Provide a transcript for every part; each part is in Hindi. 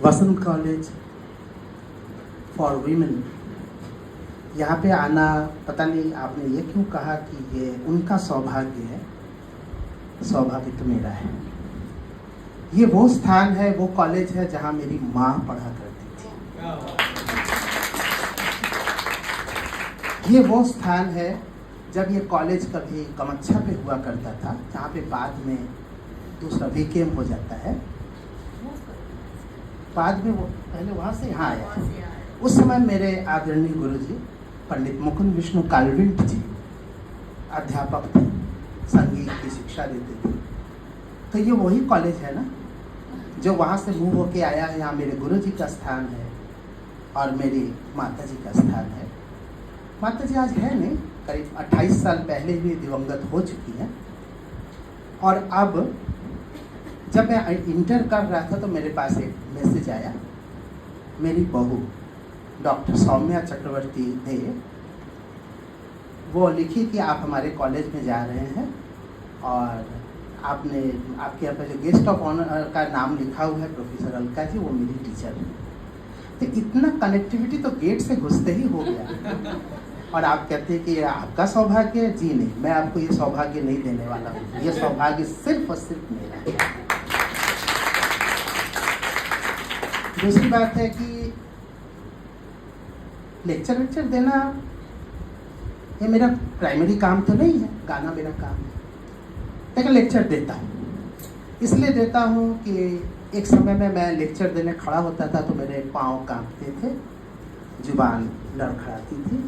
वसंत कॉलेज फॉर वीमेन, यहाँ पे आना, पता नहीं आपने ये क्यों कहा कि ये उनका सौभाग्य है, सौभाग्य तो मेरा है। ये वो स्थान है, वो कॉलेज है जहाँ मेरी माँ पढ़ा करती थी। ये वो स्थान है जब ये कॉलेज कभी कमच्छा पे हुआ करता था, जहाँ पे बाद में दूसरा वीकेम हो जाता है। बाद में वो पहले वहाँ से यहाँ आया। उस समय मेरे आदरणीय गुरुजी पंडित मुकुंद विष्णु कालविंट जी अध्यापक थे, संगीत की शिक्षा देते थे। तो ये वही कॉलेज है ना जो वहाँ से मूव होके आया है। यहाँ मेरे गुरुजी का स्थान है और मेरी माता जी का स्थान है। माता जी आज है नहीं, करीब 28 साल पहले ही दिवंगत हो चुकी हैं। और अब जब मैं इंटर कर रहा था तो मेरे पास एक मैसेज आया। मेरी बहू डॉक्टर सौम्या चक्रवर्ती ने वो लिखी कि आप हमारे कॉलेज में जा रहे हैं और आपने आपके यहाँ पर जो गेस्ट ऑफ ऑनर का नाम लिखा हुआ है प्रोफेसर अलका जी, वो मेरी टीचर है। तो इतना कनेक्टिविटी तो गेट से घुसते ही हो गया। और आप कहते हैं कि ये आपका सौभाग्य है। जी नहीं, मैं आपको ये सौभाग्य नहीं देने वाला हूँ। ये सौभाग्य सिर्फ और सिर्फ मेरा है। दूसरी बात है कि लेक्चर देना ये मेरा प्राइमरी काम तो नहीं है, गाना मेरा काम है, लेकिन लेक्चर देता हूँ। इसलिए देता हूँ कि एक समय में मैं लेक्चर देने खड़ा होता था तो मेरे पाँव कांपते थे, जुबान लड़खड़ाती थी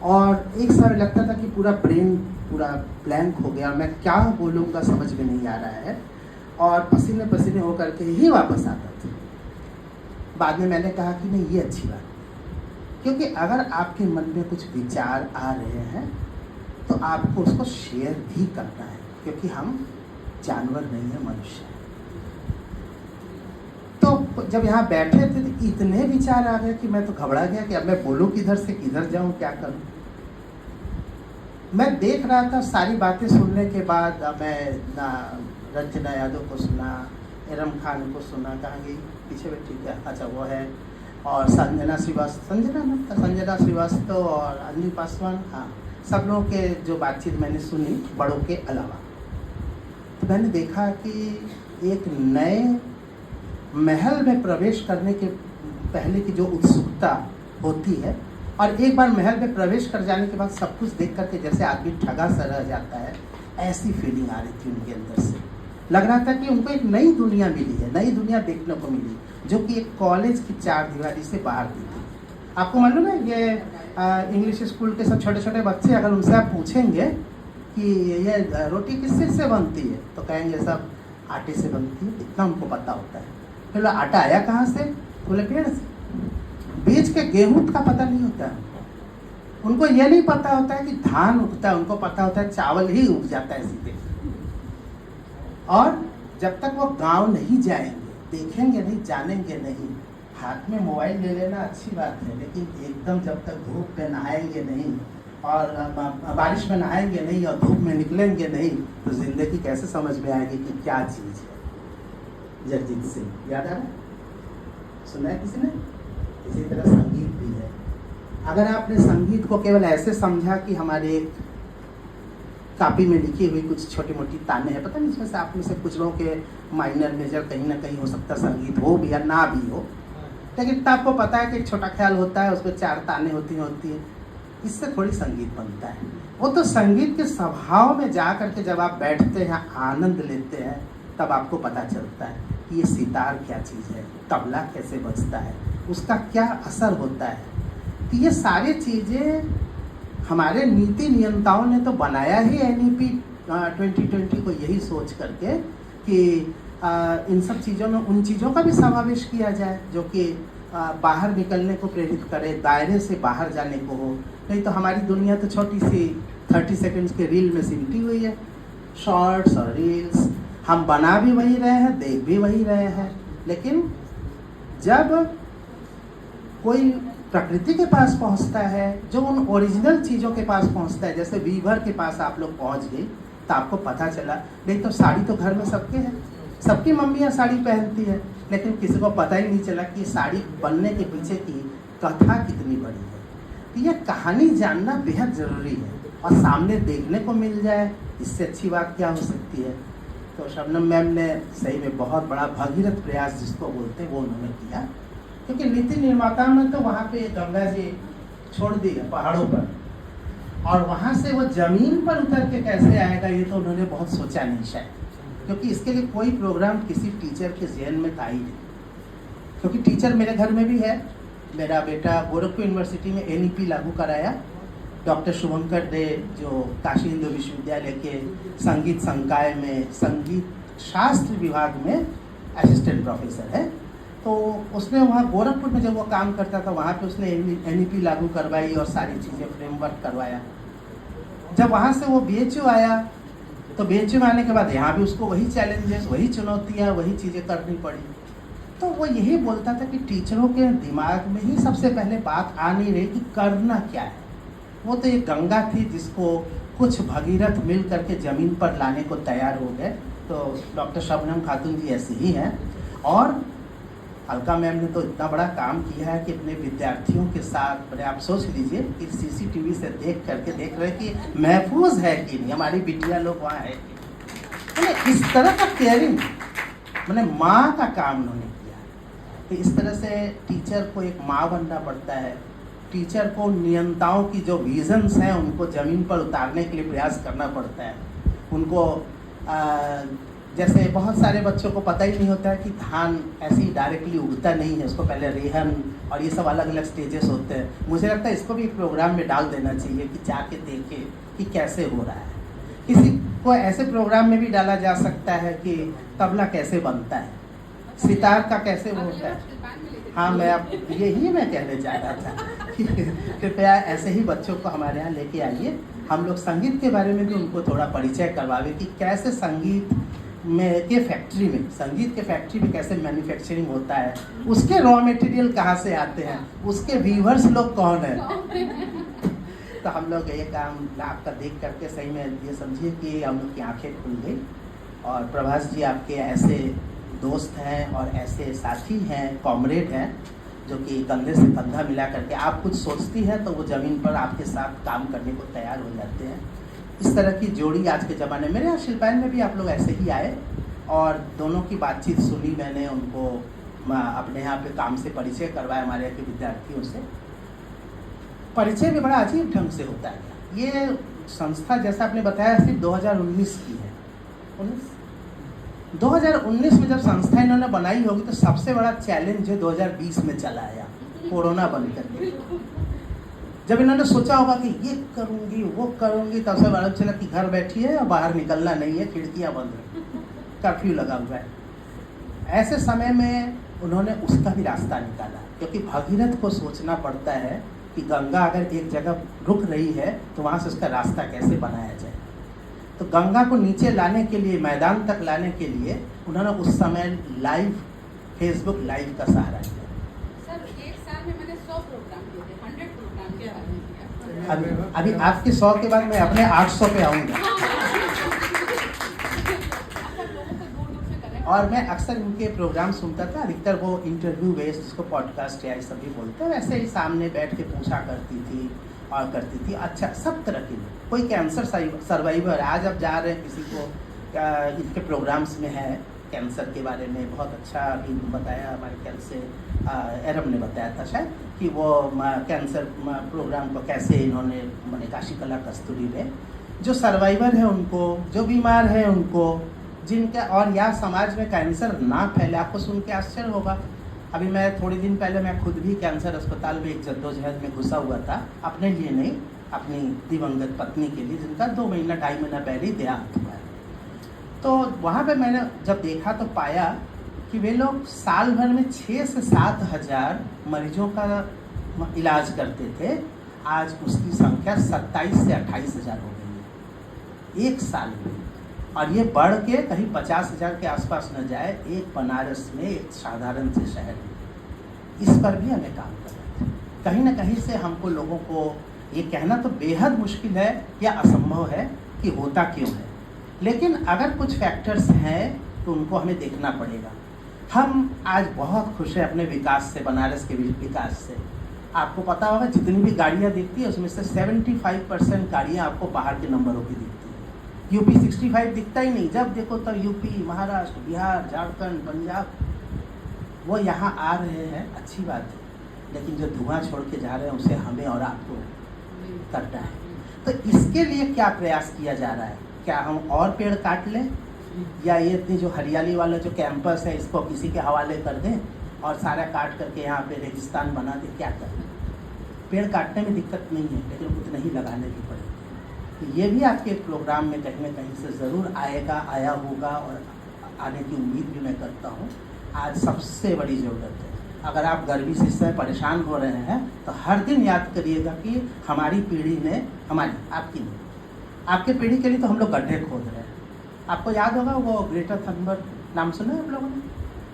और एक समय लगता था कि पूरा ब्रेन पूरा ब्लैंक हो गया और मैं क्या बोलूँगा समझ में नहीं आ रहा है और पसीने पसीने होकर के ही वापस आता था। बाद में मैंने कहा कि नहीं, ये अच्छी बात, क्योंकि अगर आपके मन में कुछ विचार आ रहे हैं तो आपको उसको शेयर भी करना है, क्योंकि हम जानवर नहीं है, मनुष्य है। तो जब यहाँ बैठे थे तो इतने विचार आ गए कि मैं तो घबरा गया कि अब मैं बोलूँ किधर से किधर जाऊँ, क्या करूँ। मैं देख रहा था सारी बातें सुनने के बाद मैं ना रंजना यादव को सुना, इरम खान को सुना, कहाँ गई पीछे बैठी क्या, अच्छा वो है, और संजना श्रीवास्तव और अंजू पासवान, हाँ, सब लोगों के जो बातचीत मैंने सुनी बड़ों के अलावा। तो मैंने देखा कि एक नए महल में प्रवेश करने के पहले की जो उत्सुकता होती है और एक बार महल में प्रवेश कर जाने के बाद सब कुछ देख करके जैसे आदमी ठगा सा रह जाता है, ऐसी फीलिंग आ रही थी उनके अंदर से। लग रहा था कि उनको एक नई दुनिया मिली है, नई दुनिया देखने को मिली, जो कि एक कॉलेज की चार दीवारी से बाहर थी। आपको मालूम है ये इंग्लिश स्कूल के सब छोटे छोटे बच्चे, अगर उनसे आप पूछेंगे कि ये रोटी किस चीज़ से बनती है तो कहेंगे सब आटे से बनती है, इतना उनको पता होता है। फिर आटा आया कहाँ से, बोले पेड़ से। बीज के गेहूँ का पता नहीं होता है उनको, ये नहीं पता होता है कि धान उगता है, उनको पता होता है चावल ही उग जाता है सीधे। और जब तक वो गांव नहीं जाएंगे, देखेंगे नहीं, जानेंगे नहीं, हाथ में मोबाइल ले लेना अच्छी बात है, लेकिन एकदम जब तक धूप में नहाएंगे नहीं और बारिश में नहाएंगे नहीं और धूप में निकलेंगे नहीं तो जिंदगी कैसे समझ में आएगी कि क्या चीज़ है। जगजीत सिंह याद आ रहा है, सुना है किसी ने? इसी तरह संगीत भी है। अगर आपने संगीत को केवल ऐसे समझा कि हमारे एक कापी में लिखी हुई कुछ छोटी मोटी ताने हैं, पता नहीं इसमें से आप में से कुछ लोगों के माइनर मेजर कहीं ना कहीं हो सकता है संगीत हो भी या ना भी हो, लेकिन तब आपको पता है कि एक छोटा ख्याल होता है, उसमें चार ताने होती हैं, इससे थोड़ी संगीत बनता है। वो तो संगीत के स्वभाव में जा करके जब आप बैठते हैं, आनंद लेते हैं, तब आपको पता चलता है कि ये सितार क्या चीज़ है, तबला कैसे बजता है, उसका क्या असर होता है। तो ये सारी चीज़ें हमारे नीति नियंताओं ने तो बनाया ही NEP 2020 को यही सोच करके कि इन सब चीज़ों में उन चीज़ों का भी समावेश किया जाए जो कि बाहर निकलने को प्रेरित करे, दायरे से बाहर जाने को हो। नहीं तो हमारी दुनिया तो छोटी सी 30 सेकंड्स के रील में सिमटी हुई है, शॉर्ट्स और रील्स। हम बना भी वही रहे हैं, देख भी वही रहे हैं, लेकिन जब कोई प्रकृति के पास पहुंचता है, जो उन ओरिजिनल चीज़ों के पास पहुंचता है, जैसे वीवर के पास आप लोग पहुंच गए तो आपको पता चला। नहीं तो साड़ी तो घर में सबके है, सबकी मम्मियाँ साड़ी पहनती है, लेकिन किसी को पता ही नहीं चला कि साड़ी बनने के पीछे की कथा कितनी बड़ी है। तो यह कहानी जानना बेहद ज़रूरी है और सामने देखने को मिल जाए, इससे अच्छी बात क्या हो सकती है। तो शबनम मैम ने सही में बहुत बड़ा भगीरथ प्रयास जिसको बोलते हैं वो उन्होंने किया, क्योंकि नीति निर्माताओं ने तो वहाँ पे गंगा जी छोड़ दी है पहाड़ों पर, और वहाँ से वो जमीन पर उतर के कैसे आएगा ये तो उन्होंने बहुत सोचा नहीं शायद, क्योंकि इसके लिए कोई प्रोग्राम किसी टीचर के ज़हन में था ही नहीं। क्योंकि टीचर मेरे घर में भी है, मेरा बेटा गोरखपुर यूनिवर्सिटी में NEP लागू कराया, डॉक्टर शुभंकर डे जो काशी हिंदू विश्वविद्यालय के संगीत संकाय में संगीत शास्त्र विभाग में असिस्टेंट प्रोफेसर है, तो उसने वहाँ गोरखपुर में जब वो काम करता था वहाँ पे उसने NEP लागू करवाई और सारी चीज़ें फ्रेमवर्क करवाया। जब वहाँ से वो BHU आया तो BHU में आने के बाद यहाँ भी उसको वही चैलेंजेस, वही चुनौतियाँ, वही चीज़ें करनी पड़ी। तो वो यही बोलता था कि टीचरों के दिमाग में ही सबसे पहले बात आ नहीं रही कि करना क्या है। वो तो एक गंगा थी जिसको कुछ भगीरथ मिल करके ज़मीन पर लाने को तैयार हो गए। तो डॉक्टर शबनम खातून जी ऐसी ही हैं, और अलका मैम ने तो इतना बड़ा काम किया है कि अपने विद्यार्थियों के साथ, मैंने आप सोच लीजिए कि CCTV से देख करके देख रहे कि महफूज है कि नहीं, हमारी बिटिया लोग वहाँ है कि नहीं। इस तरह का केयरिंग मैंने माँ का काम उन्होंने किया। तो इस तरह से टीचर को एक माँ बनना पड़ता है। टीचर को नियंताओं की जो विजन्स हैं उनको ज़मीन पर उतारने के लिए प्रयास करना पड़ता है। उनको जैसे बहुत सारे बच्चों को पता ही नहीं होता है कि धान ऐसे ही डायरेक्टली उगता नहीं है, उसको पहले रेहन और ये सब अलग अलग स्टेजेस होते हैं। मुझे लगता है इसको भी एक प्रोग्राम में डाल देना चाहिए कि जाके देखे कि कैसे हो रहा है। किसी को ऐसे प्रोग्राम में भी डाला जा सकता है कि तबला कैसे बनता है, सितार का कैसे होता है। हाँ, मैं अब यही मैं कहने जा रहा था कि कृपया ऐसे ही बच्चों को हमारे यहाँ लेके आइए, हम लोग संगीत के बारे में भी उनको थोड़ा परिचय करवावे कि कैसे संगीत में के फैक्ट्री में, संगीत के फैक्ट्री में कैसे मैन्युफैक्चरिंग होता है, उसके रॉ मटेरियल कहाँ से आते हैं, उसके व्यूवर्स लोग कौन हैं। तो हम लोग ये काम आपका देख करके सही में ये समझिए कि हम लोग की आँखें खुल गई। और प्रभास जी आपके ऐसे दोस्त हैं और ऐसे साथी हैं, कॉमरेड हैं, जो कि कंधे से कंधा मिला करके आप कुछ सोचती हैं तो वो ज़मीन पर आपके साथ काम करने को तैयार हो जाते हैं। इस तरह की जोड़ी आज के ज़माने में, मेरे यहाँ शिल्पायन में भी आप लोग ऐसे ही आए और दोनों की बातचीत सुनी मैंने, उनको अपने यहाँ पे काम से परिचय करवाया हमारे यहाँ के विद्यार्थियों से। परिचय भी बड़ा अजीब ढंग से होता है। ये संस्था जैसा आपने बताया सिर्फ 2019 की है। 2019 में जब संस्था इन्होंने बनाई होगी तो सबसे बड़ा चैलेंज है 2020 में चला आया, कोरोना बंद करके। जब इन्होंने सोचा होगा कि ये करूँगी वो करूँगी, तब से मालूम चला कि घर बैठी है और बाहर निकलना नहीं है, खिड़कियाँ बंद है, कर्फ्यू लगा हुआ है। ऐसे समय में उन्होंने उसका भी रास्ता निकाला, क्योंकि भगीरथ को सोचना पड़ता है कि गंगा अगर एक जगह रुक रही है तो वहाँ से उसका रास्ता कैसे बनाया जाए। तो गंगा को नीचे लाने के लिए, मैदान तक लाने के लिए उन्होंने उस समय लाइव, फेसबुक लाइव का सहारा लिया। सर, एक साल में मैंने 100 प्रोग्राम किए थे, 100 प्रोग्राम किया। अभी आपके 100 के बाद मैं अपने 800 पे आऊँगा। और मैं अक्सर इनके प्रोग्राम सुनता था, अधिकतर वो इंटरव्यू बेस्ड, जिसको पॉडकास्ट या इस सभी बोलते हैं, वैसे ही सामने बैठ के पूछा करती थी और करती थी। अच्छा, सब तरह की, कोई कैंसर सर्वाइवर, आज अब जा रहे हैं किसी को इनके प्रोग्राम्स में है कैंसर के बारे में बहुत अच्छा अभी बताया, हमारे ख्याल से एरम ने बताया था शायद, कि वो कैंसर प्रोग्राम को कैसे इन्होंने मैंने काशी कला कस्तूरी में जो सर्वाइवर है उनको, जो बीमार है उनको, जिनका और या समाज में कैंसर ना फैले। आपको सुन के आश्चर्य होगा, अभी मैं थोड़ी दिन पहले मैं खुद भी कैंसर अस्पताल में एक जद्दोजहद में घुसा हुआ था, अपने लिए नहीं, अपनी दिवंगत पत्नी के लिए, जिनका 2 महीना 2.5 महीना पहले ही देहांत हुआ है। तो वहाँ पे मैंने जब देखा तो पाया कि वे लोग साल भर में 6 से 7 हज़ार मरीजों का इलाज करते थे। आज उसकी संख्या 27 से 28 हज़ार हो गई है एक साल में, और ये बढ़ के कहीं 50 हज़ार के आसपास न जाए एक बनारस में, एक साधारण से शहर में। इस पर भी हमें काम करना है। कहीं ना कहीं से हमको लोगों को ये कहना तो बेहद मुश्किल है या असंभव है कि होता क्यों है, लेकिन अगर कुछ फैक्टर्स हैं तो उनको हमें देखना पड़ेगा। हम आज बहुत खुश हैं अपने विकास से, बनारस के विकास से। आपको पता होगा जितनी भी गाड़ियाँ दिखती है उसमें से 75% गाड़ियाँ आपको बाहर के नंबरों की दिखती है। यूपी 65 दिखता ही नहीं, जब देखो तब यूपी, महाराष्ट्र, बिहार, झारखंड, पंजाब, वो यहाँ आ रहे हैं, अच्छी बात है, लेकिन जो धुआं छोड़ के जा रहे हैं उसे हमें और आपको करना है। तो इसके लिए क्या प्रयास किया जा रहा है? क्या हम और पेड़ काट लें, या ये इतनी जो हरियाली वाला जो कैंपस है इसको किसी के हवाले कर दें और सारा काट करके यहाँ पे रेगिस्तान बना दें? क्या करें? पेड़ काटने में दिक्कत नहीं है, लेकिन उतने ही लगाने की पड़ेगी। तो ये भी आपके प्रोग्राम में कहीं ना कहीं से ज़रूर आएगा, आया होगा, और आने की उम्मीद भी मैं करता हूँ। आज सबसे बड़ी ज़रूरत है, अगर आप गर्मी से इससे परेशान हो रहे हैं तो हर दिन याद करिएगा कि हमारी पीढ़ी ने, हमारी, आपकी नहीं, आपके पीढ़ी के लिए तो हम लोग गड्ढे खोद रहे हैं। आपको याद होगा वो ग्रेटा थनबर्ग, नाम सुना है आप लोगों ने?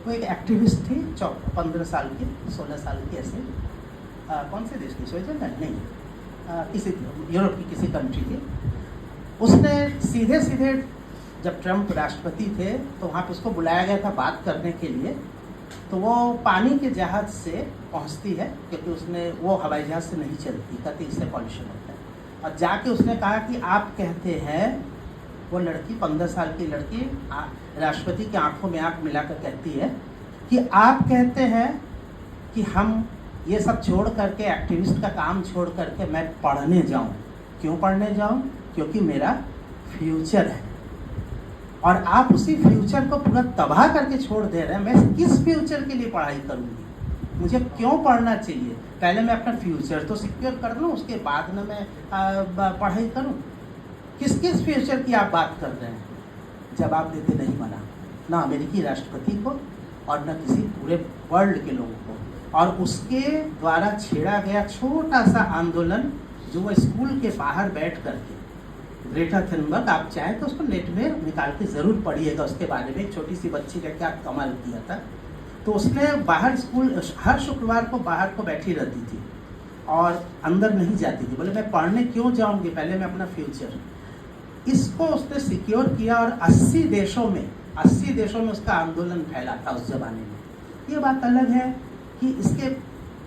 वो एक एक्टिविस्ट थी, 15 साल की, 16 साल की, ऐसे कौन से देश की, स्विट्जरलैंड नहीं, किसी यूरोप की किसी कंट्री की। उसने सीधे सीधे, जब ट्रम्प राष्ट्रपति थे तो वहाँ पे उसको बुलाया गया था बात करने के लिए, तो वो पानी के जहाज़ से पहुँचती है, क्योंकि उसने, वो हवाई जहाज़ से नहीं चलती, कहती इससे पॉल्यूशन होता है। और जाके उसने कहा कि आप कहते हैं, वो लड़की 15 साल की लड़की राष्ट्रपति की आंखों में आंख मिलाकर कहती है कि आप कहते हैं कि हम ये सब छोड़ करके, एक्टिविस्ट का काम छोड़ करके मैं पढ़ने जाऊं। क्यों पढ़ने जाऊं? क्योंकि मेरा फ्यूचर है, और आप उसी फ्यूचर को पूरा तबाह करके छोड़ दे रहे हैं। मैं किस फ्यूचर के लिए पढ़ाई करूंगी? मुझे क्यों पढ़ना चाहिए? पहले मैं अपना फ्यूचर तो सिक्योर कर लूँ, उसके बाद ना मैं पढ़ाई करूँ। किस किस फ्यूचर की आप बात कर रहे हैं? जवाब देते नहीं बना, ना अमेरिकी राष्ट्रपति को और न किसी पूरे वर्ल्ड के लोगों को। और उसके द्वारा छेड़ा गया छोटा सा आंदोलन, जो वो स्कूल के बाहर बैठ करके, ग्रेटा थनबर्ग, आप चाहें तो उसको नेट में निकाल के ज़रूर पढ़िएगा उसके बारे में। एक छोटी सी बच्ची ने क्या कमाल किया था। तो उसने बाहर, स्कूल हर शुक्रवार को बाहर को बैठी रहती थी और अंदर नहीं जाती थी। बोले मैं पढ़ने क्यों जाऊंगी, पहले मैं अपना फ्यूचर, इसको उसने सिक्योर किया। और 80 देशों में उसका आंदोलन फैला था उस जमाने में। ये बात अलग है कि इसके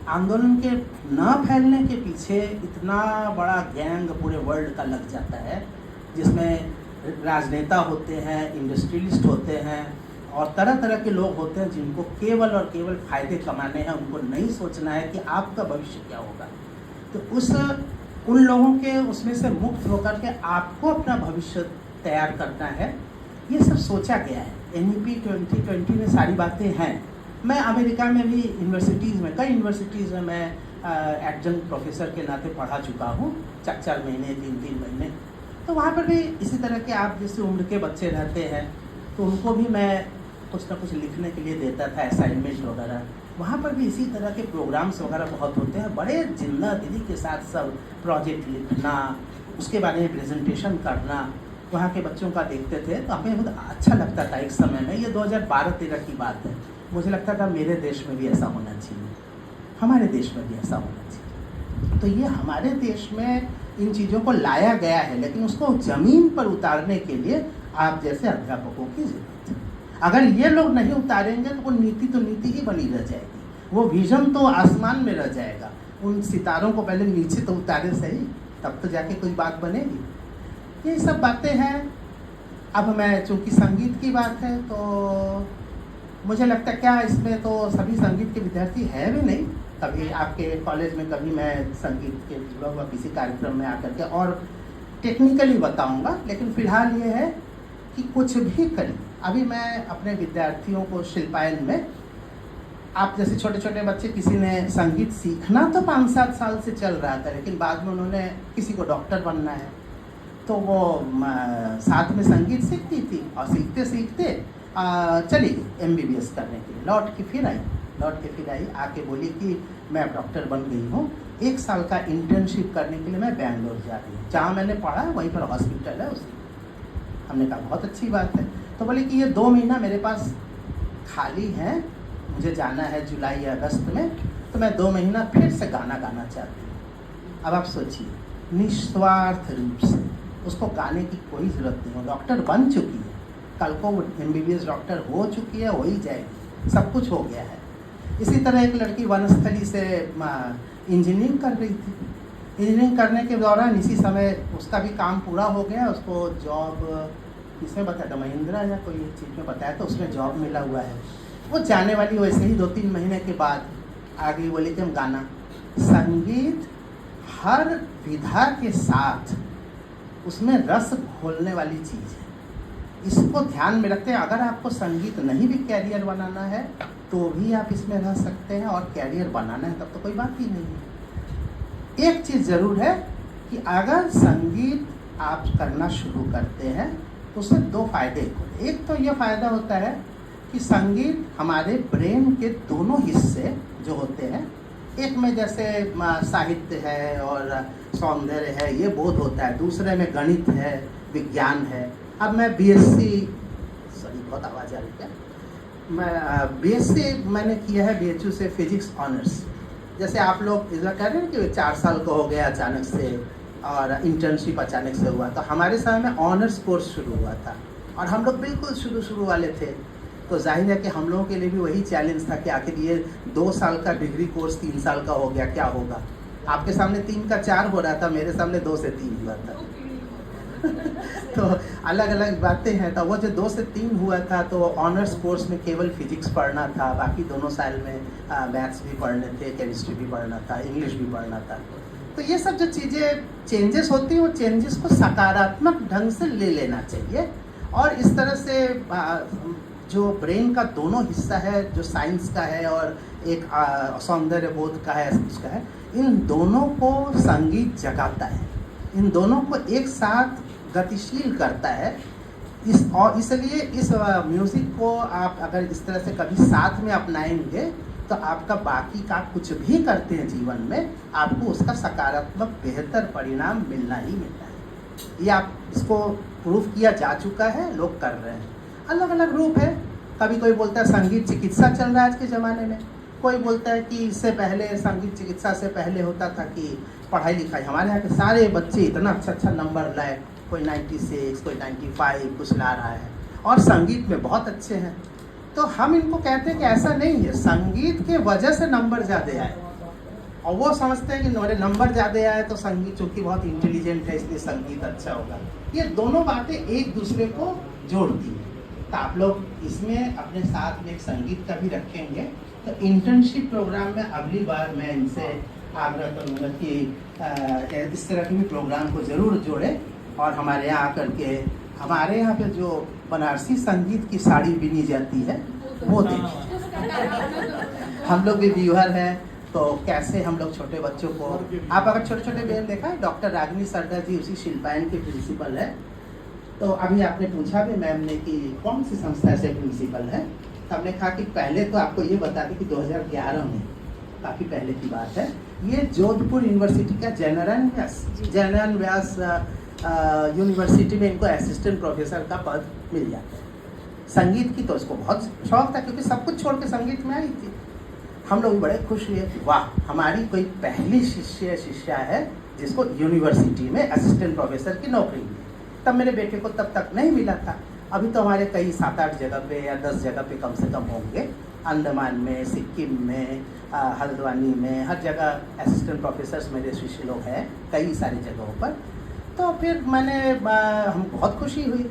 आंदोलन के न फैलने के पीछे इतना बड़ा गैंग पूरे वर्ल्ड का लग जाता है, जिसमें राजनेता होते हैं, इंडस्ट्रियलिस्ट होते हैं, और तरह तरह के लोग होते हैं जिनको केवल और केवल फायदे कमाने हैं। उनको नहीं सोचना है कि आपका भविष्य क्या होगा। तो उन लोगों के उसमें से मुक्त होकर के आपको अपना भविष्य तैयार करना है। ये सब सोचा गया है। NEP 2020 में सारी बातें हैं। मैं अमेरिका में भी यूनिवर्सिटीज़ में, कई यूनिवर्सिटीज़ में मैं एडजंक्ट प्रोफेसर के नाते पढ़ा चुका हूँ, 4-4 महीने, 3-3 महीने। तो वहाँ पर भी इसी तरह के आप जैसे उम्र के बच्चे रहते हैं, तो उनको भी मैं कुछ ना कुछ लिखने के लिए देता था, असाइनमेंट वगैरह। वहाँ पर भी इसी तरह के प्रोग्राम्स वगैरह बहुत होते हैं। बड़े जिंदा दिली के साथ सब प्रोजेक्ट लिखना, उसके बारे में प्रेजेंटेशन करना, वहाँ के बच्चों का देखते थे तो हमें बहुत अच्छा लगता था। एक समय में, ये 2012-13 की बात है, मुझे लगता था मेरे देश में भी ऐसा होना चाहिए, हमारे देश में भी ऐसा होना चाहिए। तो ये हमारे देश में इन चीज़ों को लाया गया है, लेकिन उसको ज़मीन पर उतारने के लिए आप जैसे अध्यापकों की ज़रूरत है। अगर ये लोग नहीं उतारेंगे तो वो नीति तो नीति ही बनी रह जाएगी, वो विजन तो आसमान में रह जाएगा। उन सितारों को पहले नीचे तो उतारे सही, तब तो जाके कोई बात बनेगी। ये सब बातें हैं। अब मैं, चूँकि संगीत की बात है, तो मुझे लगता है, क्या इसमें तो सभी संगीत के विद्यार्थी हैं भी नहीं। कभी आपके कॉलेज में कभी मैं संगीत के जुड़ा हुआ किसी कार्यक्रम में आकर के और टेक्निकली बताऊंगा, लेकिन फिलहाल ये है कि कुछ भी करें। अभी मैं अपने विद्यार्थियों को शिल्पायन में, आप जैसे छोटे छोटे बच्चे, किसी ने संगीत सीखना तो 5-7 साल से चल रहा था, लेकिन बाद में उन्होंने, किसी को डॉक्टर बनना है तो वो साथ में संगीत सीखती थी, और सीखते सीखते चली गई MBBS करने के लिए। लौट के फिर आई, आके बोली कि मैं अब डॉक्टर बन गई हूँ, 1 साल का इंटर्नशिप करने के लिए मैं बेंगलोर जा रही हूँ। जहाँ मैंने पढ़ा वहीं पर हॉस्पिटल है उसकी। हमने कहा बहुत अच्छी बात है। तो बोले कि ये 2 महीना मेरे पास खाली है, मुझे जाना है जुलाई या अगस्त में, तो मैं 2 महीना फिर से गाना गाना चाहती हूँ। अब आप सोचिए, निस्वार्थ रूप से उसको गाने की कोई ज़रूरत नहीं हो, डॉक्टर बन चुकी है, कल को वो MBBS डॉक्टर हो चुकी है, हो ही जाएगी, सब कुछ हो गया है। इसी तरह एक लड़की वनस्थली से इंजीनियरिंग कर रही थी। इंजीनियरिंग करने के दौरान इसी समय उसका भी काम पूरा हो गया, उसको जॉब किसने बताया था, महिंद्रा या कोई एक चीज़ में बताया, तो उसमें जॉब मिला हुआ है। वो जाने वाली वैसे ही 2-3 महीने के बाद आ गई, बोली कि हम गाना। संगीत हर विधा के साथ उसमें रस घोलने वाली चीज़ है। इसको ध्यान में रखते हैं, अगर आपको संगीत नहीं भी कैरियर बनाना है तो भी आप इसमें रह सकते हैं, और कैरियर बनाना है तब तो कोई बात ही नहीं है। एक चीज़ ज़रूर है कि अगर संगीत आप करना शुरू करते हैं तो उससे 2 फायदे होते हैं। एक तो ये फ़ायदा होता है कि संगीत हमारे ब्रेन के दोनों हिस्से जो होते हैं, एक में जैसे साहित्य है और सौंदर्य है, ये बोध होता है, दूसरे में गणित है, विज्ञान है। अब मैं बीएससी, सॉरी बहुत आवाज़ आ रही है, मैं बीएससी मैंने किया है बीएचयू से फिजिक्स ऑनर्स। जैसे आप लोग इधर कह रहे हैं कि 4 साल का हो गया अचानक से और इंटर्नशिप अचानक से हुआ, तो हमारे समय में ऑनर्स कोर्स शुरू हुआ था और हम लोग बिल्कुल शुरू वाले थे। तो जाहिर है कि हम लोगों के लिए भी वही चैलेंज था कि आखिर ये 2 साल का डिग्री कोर्स 3 साल का हो गया, क्या होगा। आपके सामने 3 का 4 हो रहा था, मेरे सामने 2 से 3 हुआ था। तो अलग अलग बातें हैं। तो वो जो 2 से 3 हुआ था तो ऑनर्स कोर्स में केवल फिजिक्स पढ़ना था, बाकी दोनों साल में मैथ्स भी पढ़ने थे, केमिस्ट्री भी पढ़ना था, इंग्लिश भी पढ़ना था। तो ये सब जो चीज़ें चेंजेस होती हैं, वो चेंजेस को सकारात्मक ढंग से ले लेना चाहिए। और इस तरह से जो ब्रेन का दोनों हिस्सा है, जो साइंस का है और एक सौंदर्य बोध का है, उसका है, इन दोनों को संगीत जगाता है, इन दोनों को एक साथ गतिशील करता है। और इसलिए इस म्यूज़िक को आप अगर इस तरह से कभी साथ में अपनाएंगे तो आपका बाकी का कुछ भी करते हैं जीवन में, आपको उसका सकारात्मक बेहतर परिणाम मिलना ही मिलना है। ये आप इसको प्रूफ किया जा चुका है, लोग कर रहे हैं। अलग अलग रूप है। कभी कोई बोलता है संगीत चिकित्सा चल रहा है आज के ज़माने में, कोई बोलता है कि इससे पहले संगीत चिकित्सा से पहले होता था कि पढ़ाई लिखाई। हमारे यहाँ के सारे बच्चे इतना अच्छा नंबर लाए, कोई 96, कोई 95 कुछ ला रहा है, और संगीत में बहुत अच्छे हैं। तो हम इनको कहते हैं कि ऐसा नहीं है, संगीत के वजह से नंबर ज़्यादा आए, और वो समझते हैं कि मेरे नंबर ज़्यादा आए तो संगीत चूँकि बहुत इंटेलिजेंट है इसलिए संगीत अच्छा होगा। ये दोनों बातें एक दूसरे को जोड़ती हैं। तो आप लोग इसमें अपने साथ में एक संगीत का भी रखेंगे। तो इंटर्नशिप प्रोग्राम में अगली बार मैं इनसे आग्रह करूँगा कि इस तरह के भी प्रोग्राम को ज़रूर जोड़ें, और हमारे यहाँ आकर के हमारे यहाँ पे जो बनारसी संगीत की साड़ी बिनी जाती है वो देखें। हम लोग भी व्यूअर हैं, तो कैसे हम लोग छोटे बच्चों को, आप अगर छोटे छोटे बहन देखा है, डॉक्टर रागिनी सरदा जी उसी शिल्पायन के प्रिंसिपल है। तो अभी आपने पूछा भी मैम ने कि कौन सी संस्था से प्रिंसिपल है, तो हमने कहा कि पहले तो आपको ये बता दें कि 2011 में, काफ़ी पहले की बात है, ये जोधपुर यूनिवर्सिटी का जयनारायण व्यास यूनिवर्सिटी में इनको असिस्टेंट प्रोफेसर का पद मिल जाता है। संगीत की तो उसको बहुत शौक था, क्योंकि सब कुछ छोड़ के संगीत में आई थी। हम लोग बड़े खुश हुए, वाह हमारी कोई पहली शिष्या है जिसको यूनिवर्सिटी में असिस्टेंट प्रोफेसर की नौकरी मिली। तब मेरे बेटे को तब तक नहीं मिला था। अभी तो हमारे कई 7-8 जगह पे या 10 जगह पे कम से कम होंगे, अंडमान में, सिक्किम में, हल्द्वानी में, हर जगह असिस्टेंट प्रोफेसर्स मेरे शिष्य लोग हैं, कई सारी जगहों पर। तो फिर हम बहुत खुशी हुई।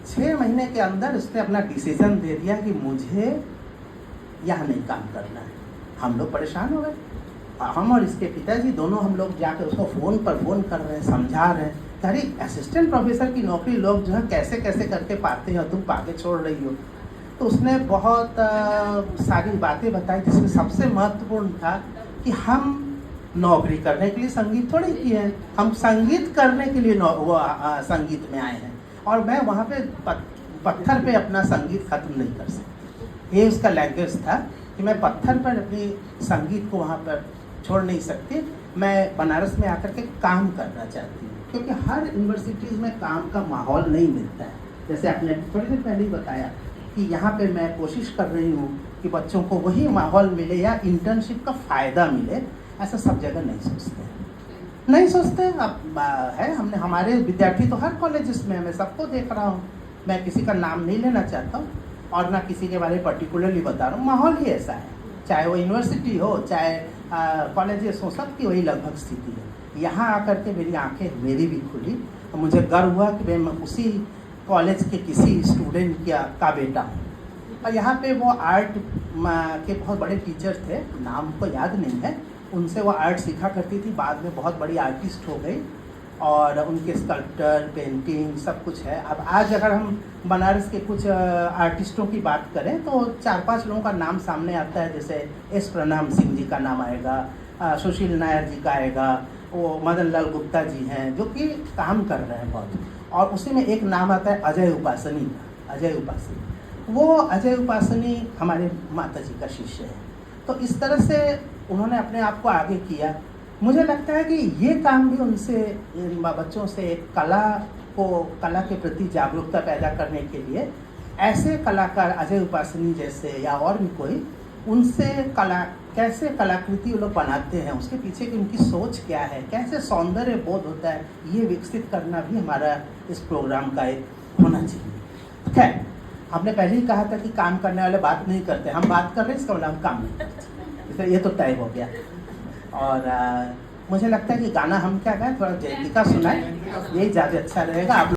6 महीने के अंदर उसने अपना डिसीजन दे दिया कि मुझे यहाँ नहीं काम करना है। हम लोग परेशान हो गए, हम और इसके पिताजी दोनों, हम लोग जाकर उसको फ़ोन कर रहे हैं, समझा रहे हैं, अरे असिस्टेंट प्रोफेसर की नौकरी लोग जो है कैसे कैसे करके पाते हैं, तुम पाके छोड़ रही हो। तो उसने बहुत सारी बातें बताई, जिसमें सबसे महत्वपूर्ण था कि हम नौकरी करने के लिए संगीत थोड़ी किए हैं, हम संगीत करने के लिए संगीत में आए हैं, और मैं वहाँ पे पत्थर पे अपना संगीत ख़त्म नहीं कर सकती। ये उसका लैंग्वेज था कि मैं पत्थर पर अपनी संगीत को वहाँ पर छोड़ नहीं सकती, मैं बनारस में आकर के काम करना चाहती हूँ, क्योंकि हर यूनिवर्सिटीज़ में काम का माहौल नहीं मिलता है। जैसे आपने थोड़ी देर पहले ही बताया कि यहाँ पे मैं कोशिश कर रही हूँ कि बच्चों को वही माहौल मिले या इंटर्नशिप का फ़ायदा मिले। ऐसा सब जगह नहीं सोचते अब है। हमने हमारे विद्यार्थी तो हर कॉलेजेस में, मैं सबको देख रहा हूँ, मैं किसी का नाम नहीं लेना चाहता हूँ, और ना किसी के बारे में पर्टिकुलरली बता रहा हूँ, माहौल ही ऐसा है, चाहे वो यूनिवर्सिटी हो चाहे कॉलेजेस हो, सबकी वही लगभग स्थिति है। यहाँ आकर के मेरी आंखें मेरी भी खुली और मुझे गर्व हुआ कि मैं उसी कॉलेज के किसी स्टूडेंट का बेटा हूँ। और यहाँ पे वो आर्ट के बहुत बड़े टीचर थे, नाम को याद नहीं है, उनसे वो आर्ट सीखा करती थी, बाद में बहुत बड़ी आर्टिस्ट हो गई और उनके स्कल्पचर, पेंटिंग सब कुछ है। अब आज अगर हम बनारस के कुछ आर्टिस्टों की बात करें तो 4-5 लोगों का नाम सामने आता है, जैसे एस प्रणाम सिंह जी का नाम आएगा, सुशील नायर जी का आएगा, वो मदन लाल गुप्ता जी हैं जो कि काम कर रहे हैं बहुत, और उसी में एक नाम आता है अजय उपासनी का, अजय उपासनी। वो अजय उपासनी हमारे माता जी का शिष्य है। तो इस तरह से उन्होंने अपने आप को आगे किया। मुझे लगता है कि ये काम भी उनसे, बच्चों से कला के प्रति जागरूकता पैदा करने के लिए ऐसे कलाकार अजय उपासनी जैसे या और भी कोई, उनसे कैसे कलाकृति वो लोग बनाते हैं, उसके पीछे की उनकी सोच क्या है, कैसे सौंदर्य बोध होता है, ये विकसित करना भी हमारा इस प्रोग्राम का एक होना चाहिए। खैर, हमने पहले ही कहा था कि काम करने वाले बात नहीं करते, हम बात कर रहे हैं, इसका मतलब हम काम नहीं करते, इसलिए ये तो तय हो गया। और मुझे लगता है कि गाना हम क्या गाएं, थोड़ा जयंती का सुनाएं, यही ज़्यादा अच्छा रहेगा। आप